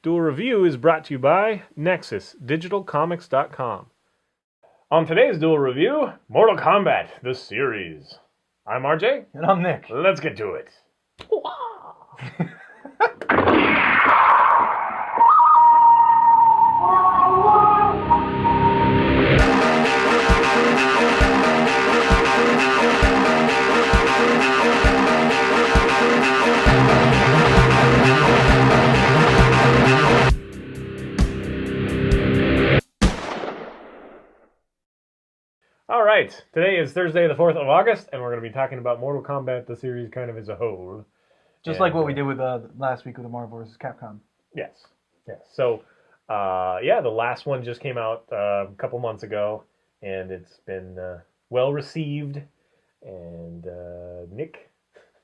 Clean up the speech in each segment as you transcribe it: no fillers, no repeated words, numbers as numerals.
Duel Review is brought to you by NexusDigitalComics.com. On today's Duel Review, Mortal Kombat, the series. I'm RJ. And I'm Nick. Let's get to it. All right, today is Thursday, the 4th of August, and we're going to be talking about Mortal Kombat, the series kind of as a whole. Just like what we did with last week with the Marvel vs. Capcom. Yes. So, the last one just came out a couple months ago, and it's been well received. And Nick,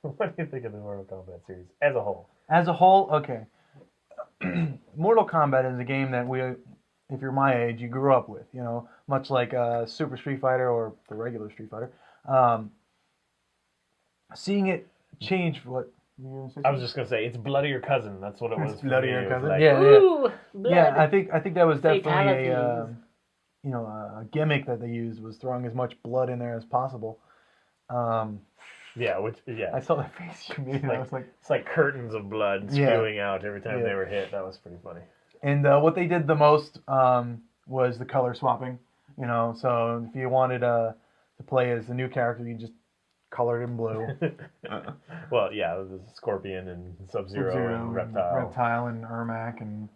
what do you think of the Mortal Kombat series as a whole? As a whole, okay. Mortal Kombat is a game that if you're my age, you grew up with, much like Super Street Fighter or the regular Street Fighter. Seeing it change, what? I was just gonna say it's Bloodier Cousin. That's what it was. Bloodier Cousin. Like, yeah. Blood. Yeah, I think that was definitely Fatalities. a gimmick that they used, was throwing as much blood in there as possible. I I saw the face you made. I was like, it's like curtains of blood spewing out every time they were hit. That was pretty funny. And what they did the most was the color swapping. So if you wanted to play as the new character, you just colored in blue. Well, yeah, it was Scorpion and Sub-Zero and Reptile and Ermac and.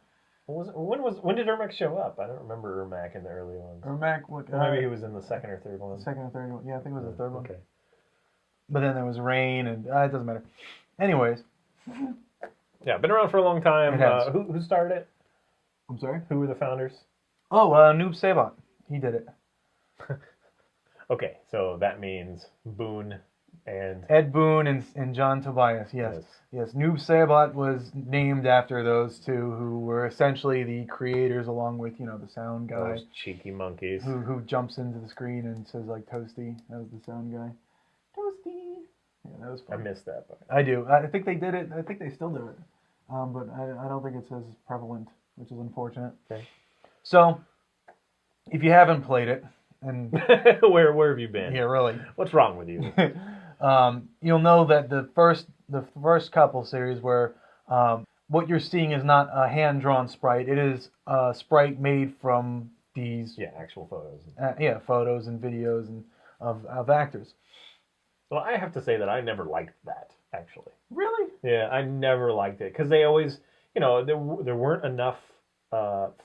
When did Ermac show up? I don't remember Ermac in the early ones. Ermac, maybe he was in the second or third one. Second or third one. Yeah, I think it was the third one. Okay. But then there was Rain, and it doesn't matter. Anyways. Yeah, been around for a long time. It has. Who started it? I'm sorry? Who were the founders? Oh, Noob Saibot. He did it. Okay, so that means Boone and... Ed Boon and John Tobias, yes. Noob Saibot was named after those two, who were essentially the creators, along with, the sound guy. Those cheeky monkeys. Who jumps into the screen and says, like, Toasty. That was the sound guy. Toasty! Yeah, that was fun. I missed that. But... I do. I think they did it. I think they still do it. But I don't think it's as prevalent, which is unfortunate. Okay. So, if you haven't played it, and where have you been? Yeah, really. What's wrong with you? You'll know that the first couple series where what you're seeing is not a hand-drawn sprite. It is a sprite made from these actual photos. Photos and videos and of actors. Well, I have to say that I never liked that, actually. Really? Yeah, I never liked it because they always, there weren't enough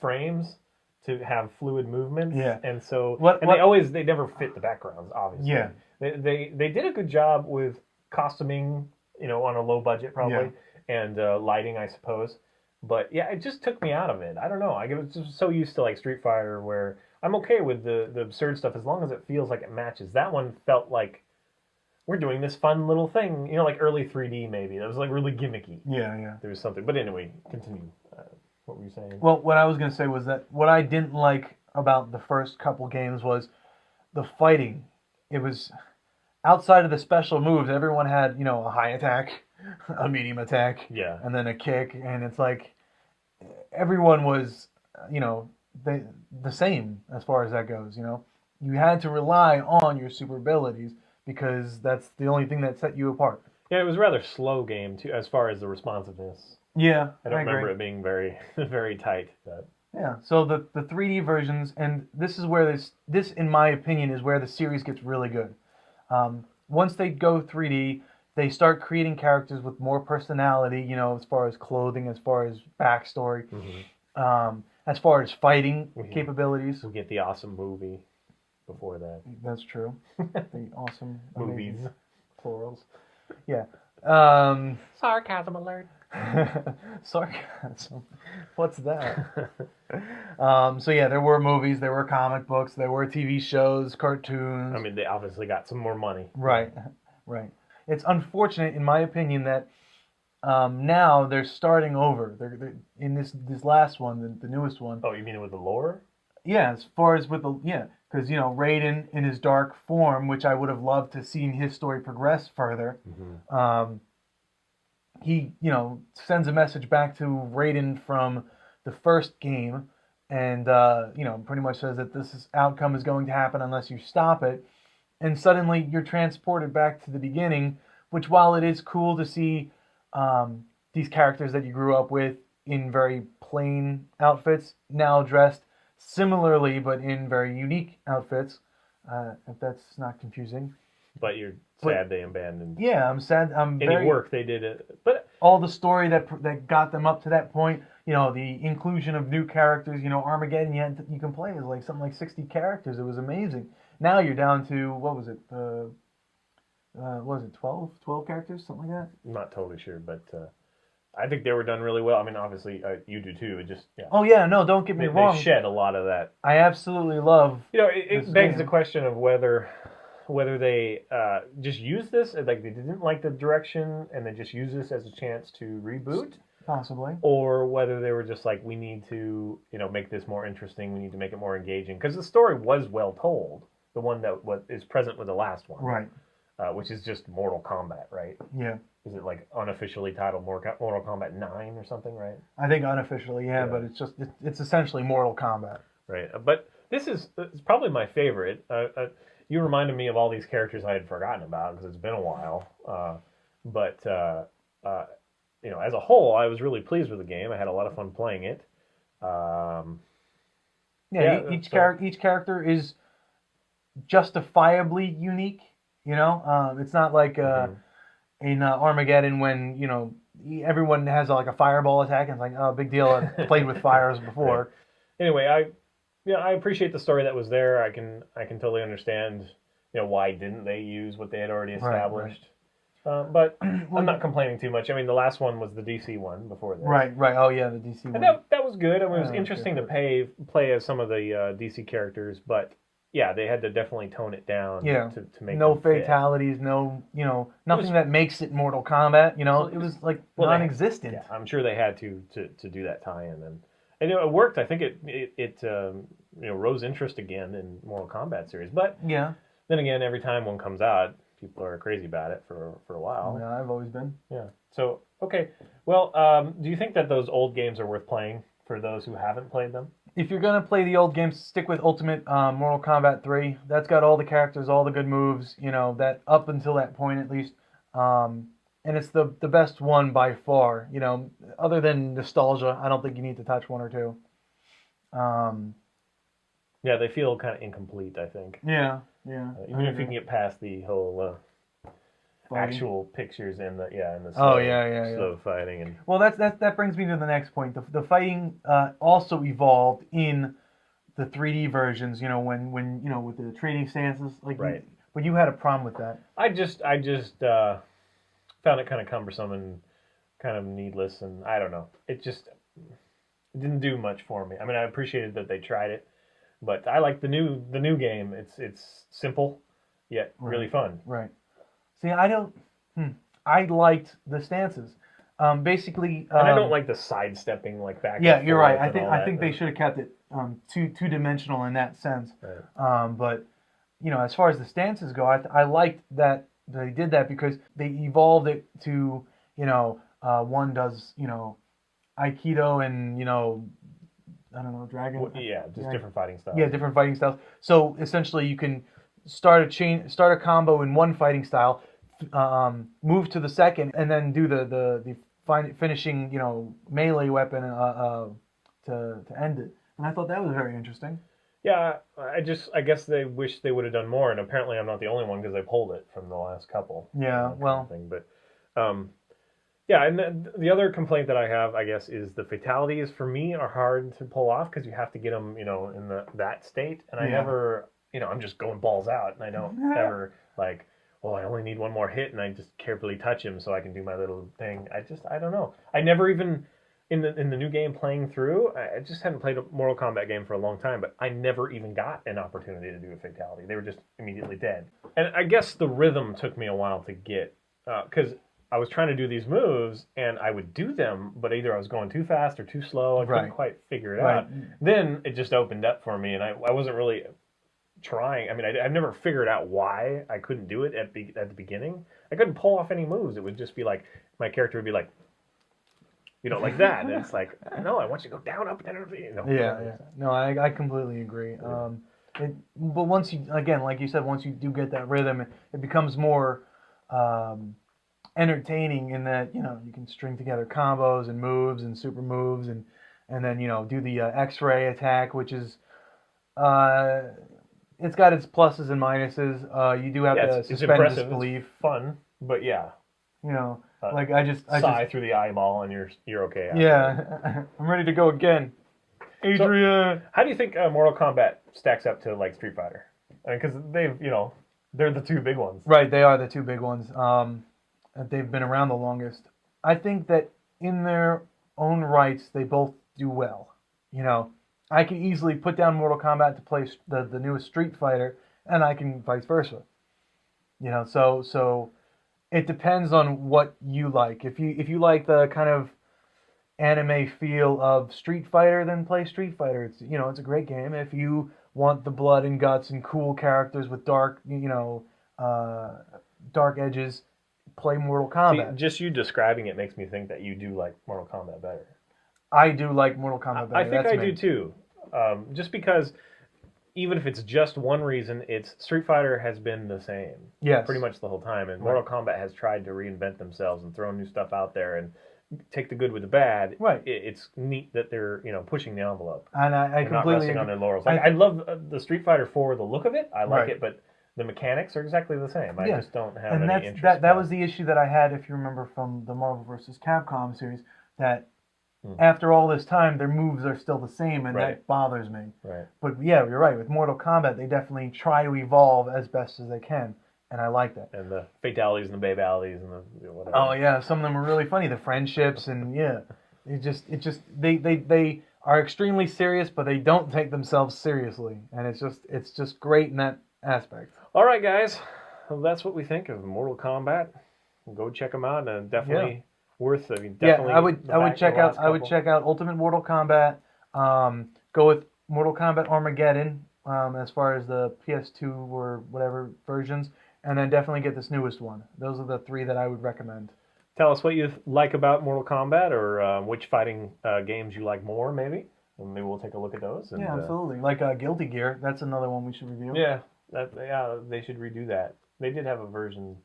frames to have fluid movements. Yeah. And so they never fit the backgrounds, obviously. Yeah. They did a good job with costuming, on a low budget probably, and lighting, I suppose. But yeah, it just took me out of it. I don't know. I was just so used to like Street Fighter where I'm okay with the absurd stuff as long as it feels like it matches. That one felt like we're doing this fun little thing, like early 3D maybe. That was like really gimmicky. Yeah. There was something. But anyway, continue. What were you saying? Well, what I was going to say was that what I didn't like about the first couple games was the fighting. It was outside of the special moves. Everyone had, a high attack, a medium attack, and then a kick. And it's like everyone was, the same as far as that goes. You had to rely on your super abilities because that's the only thing that set you apart. Yeah, it was a rather slow game too, as far as the responsiveness. Yeah, I don't remember it being very, very tight. But... Yeah, so the 3D versions, and this is where this, in my opinion, is where the series gets really good. Once they go 3D, they start creating characters with more personality, as far as clothing, as far as backstory, as far as fighting capabilities. We get the awesome movie before that. That's true. The awesome movies. Plurals. Yeah. Sarcasm alert. Sarcasm. What's that? There were movies, there were comic books, there were TV shows, cartoons. I mean, they obviously got some more money. Right. It's unfortunate, in my opinion, that now they're starting over. They're in this last one, the newest one. Oh, you mean with the lore? Yeah, as far as with because Raiden in his dark form, which I would have loved to seen his story progress further. he, sends a message back to Raiden from the first game, and pretty much says that outcome is going to happen unless you stop it. And suddenly you're transported back to the beginning, which, while it is cool to see these characters that you grew up with in very plain outfits, now dressed similarly but in very unique outfits, if that's not confusing. But you're sad they abandoned. Yeah, I'm sad. Any work they did it, but all the story that got them up to that point. The inclusion of new characters. Armageddon, you can play as like something like 60 characters. It was amazing. Now you're down to, what was it? What was it, 12 characters, something like that? I'm not totally sure, but I think they were done really well. I mean, obviously you do too. It just Oh yeah, no, don't get me wrong. They shed a lot of that. I absolutely love. It begs the question of whether they just use this, like they didn't like the direction and they just use this as a chance to reboot. Possibly. Or whether they were just like, we need to, make this more interesting. We need to make it more engaging. Because the story was well told. The one that is present with the last one. Right. Which is just Mortal Kombat, right? Yeah. Is it like unofficially titled Mortal Kombat 9 or something, right? I think unofficially, yeah. But it's essentially Mortal Kombat. Right. But it's probably my favorite. You reminded me of all these characters I had forgotten about because it's been a while. But as a whole, I was really pleased with the game. I had a lot of fun playing it. Each character is justifiably unique. It's not like in Armageddon when everyone has like a fireball attack and it's like, oh, big deal. I've played with fires before. Anyway, I appreciate the story that was there. I can totally understand why didn't they use what they had already established. Right. But I'm not complaining too much. I mean, the last one was the DC one before this. Right. Oh yeah, the DC one. And that was good. I mean, it was interesting to play as some of the DC characters, but yeah, they had to definitely tone it down to make no fatalities, no nothing that makes it Mortal Kombat. It was like non-existent. Yeah, I'm sure they had to do that tie-in, and it worked. I think it rose interest again in Mortal Kombat series. But yeah, then again, every time one comes out, people are crazy about it for a while. Yeah, I've always been. Yeah. So okay, well, do you think that those old games are worth playing for those who haven't played them? If you're going to play the old games, stick with Ultimate Mortal Kombat 3. That's got all the characters, all the good moves, that up until that point at least. And it's the best one by far. Other than nostalgia, I don't think you need to touch one or two. Yeah, they feel kind of incomplete, I think. Yeah. Even if you can get past the whole actual pictures in the slow fighting and well, that brings me to the next point. The fighting also evolved in the 3D versions. When with the training stances, like right. But you had a problem with that. I just found it kind of cumbersome and kind of needless, and I don't know. It didn't do much for me. I mean, I appreciated that they tried it, but I like the new game. It's simple yet really fun. Right. See, I don't. I liked the stances. Basically, and I don't like the sidestepping like back. Yeah, you're right. I think they should have kept it two-dimensional in that sense. Right. But as far as the stances go, I liked that they did that because they evolved it to one does Aikido and I don't know, dragon. Well, yeah, just different fighting styles. Yeah, different fighting styles. So essentially, you can start a combo in one fighting style, move to the second, and then do the finishing melee weapon to end it. And I thought that was very interesting. Yeah, I guess they wish they would have done more, and apparently I'm not the only one because I pulled it from the last couple. Yeah, well, but yeah, and the other complaint that I have, I guess, is the fatalities for me are hard to pull off because you have to get them, in that state, and I never. I'm just going balls out, and I don't ever like, I only need one more hit, and I just carefully touch him so I can do my little thing. I don't know. I never even, in the new game playing through, I just hadn't played a Mortal Kombat game for a long time, but I never even got an opportunity to do a fatality. They were just immediately dead. And I guess the rhythm took me a while to get, because I was trying to do these moves, and I would do them, but either I was going too fast or too slow. I couldn't quite figure it out. Then it just opened up for me, and I wasn't really trying. I mean, I've never figured out why I couldn't do it at the beginning. I couldn't pull off any moves. It would just be like my character would be like, like that. And it's like, no, I want you to go down, up, down. Yeah. No, I completely agree. But once you, again, like you said, once you do get that rhythm, it becomes more entertaining in that, you can string together combos and moves and super moves and then, do the X-ray attack, which is, it's got its pluses and minuses. You do have to suspend disbelief. It's fun, but yeah. Like I just through the eyeball and you're okay. Yeah, I'm ready to go again. Adrian. So, how do you think Mortal Kombat stacks up to like Street Fighter? I mean, because they're the two big ones. Right, they are the two big ones. They've been around the longest. I think that in their own rights, they both do well. I can easily put down Mortal Kombat to play the newest Street Fighter, and I can vice versa. So it depends on what you like. If you like the kind of anime feel of Street Fighter, then play Street Fighter. It's a great game. If you want the blood and guts and cool characters with dark edges, play Mortal Kombat. See, just you describing it makes me think that you do like Mortal Kombat better. I do like Mortal Kombat better. I think I do too. Just because even if it's just one reason, Street Fighter has been the same. Yes. Pretty much the whole time. And Mortal Kombat has tried to reinvent themselves and throw new stuff out there and take the good with the bad. Right. It's neat that they're pushing the envelope. And I completely not resting on their laurels. I love the Street Fighter for the look of it. I like it, but the mechanics are exactly the same. I just don't have any interest. That was the issue that I had, if you remember, from the Marvel vs. Capcom series, that after all this time, their moves are still the same, and that bothers me. Right. But yeah, you're right. With Mortal Kombat, they definitely try to evolve as best as they can, and I like that. And the fatalities and the babalities and the whatever. Oh yeah, some of them are really funny. The friendships and they are extremely serious, but they don't take themselves seriously, and it's just great in that aspect. All right, guys, well, that's what we think of Mortal Kombat. Go check them out, and definitely worth. Definitely. Yeah, I would check out Ultimate Mortal Kombat. Go with Mortal Kombat Armageddon as far as the PS2 or whatever versions, and then definitely get this newest one. Those are the three that I would recommend. Tell us what you like about Mortal Kombat, or which fighting games you like more, maybe. And maybe we'll take a look at those. And, absolutely. Like Guilty Gear, that's another one we should review. Yeah, they should redo that. They did have a version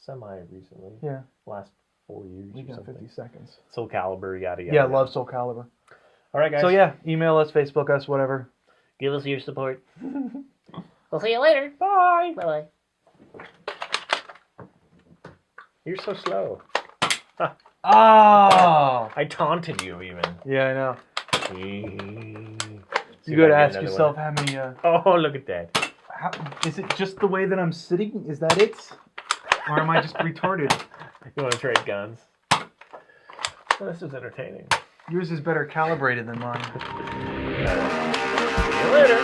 semi-recently. Yeah. Last 4 years We or got something. 50 seconds. Soul Calibur, yada yada. Yeah, love Soul Calibur. All right, guys. So yeah, email us, Facebook us, whatever. Give us your support. We'll see you later. Bye. Bye-bye. You're so slow. Oh! I taunted you even. Yeah, I know. You You got to ask yourself how many... Oh, look at that. Is it just the way that I'm sitting? Is that it? Or am I just retarded? You want to trade guns? Well, this is entertaining. Yours is better calibrated than mine. See you later.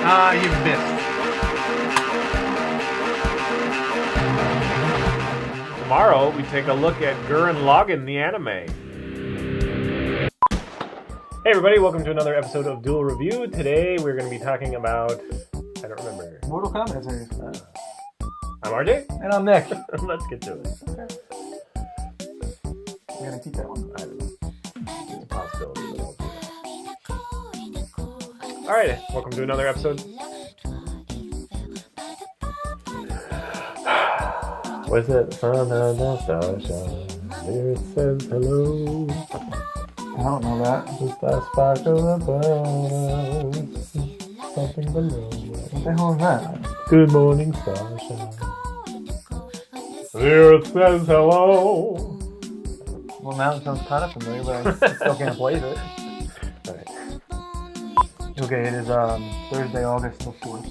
Ah, you missed. Tomorrow, we take a look at Gurren Lagann, the anime. Hey everybody, welcome to another episode of Duel Review. Today we're going to be talking about... I don't remember. Mortal Kombat series. I'm RJ. And I'm Nick. Let's get to it. Okay. We're going to keep that one. I don't know. It's a possibility, but I'll do that. Alright, welcome to another episode. What's it? Sun and the stars shine. Here it says hello. I don't know that. Just a sparkle above. Something below. What the hell is that? Good morning, starshine. Here it says hello. Well, now it sounds kind of familiar, but I still can't place it. Alright. Okay, it is Thursday, August the 4th.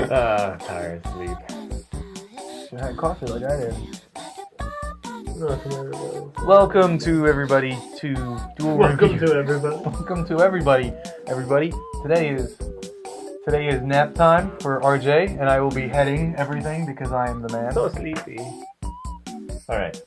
Tired, sleep. Should have had coffee like I did. Welcome to everybody to Duel Welcome Review. to everybody. Welcome to everybody. Everybody, today is nap time for RJ, and I will be heading everything because I am the man. So sleepy. All right.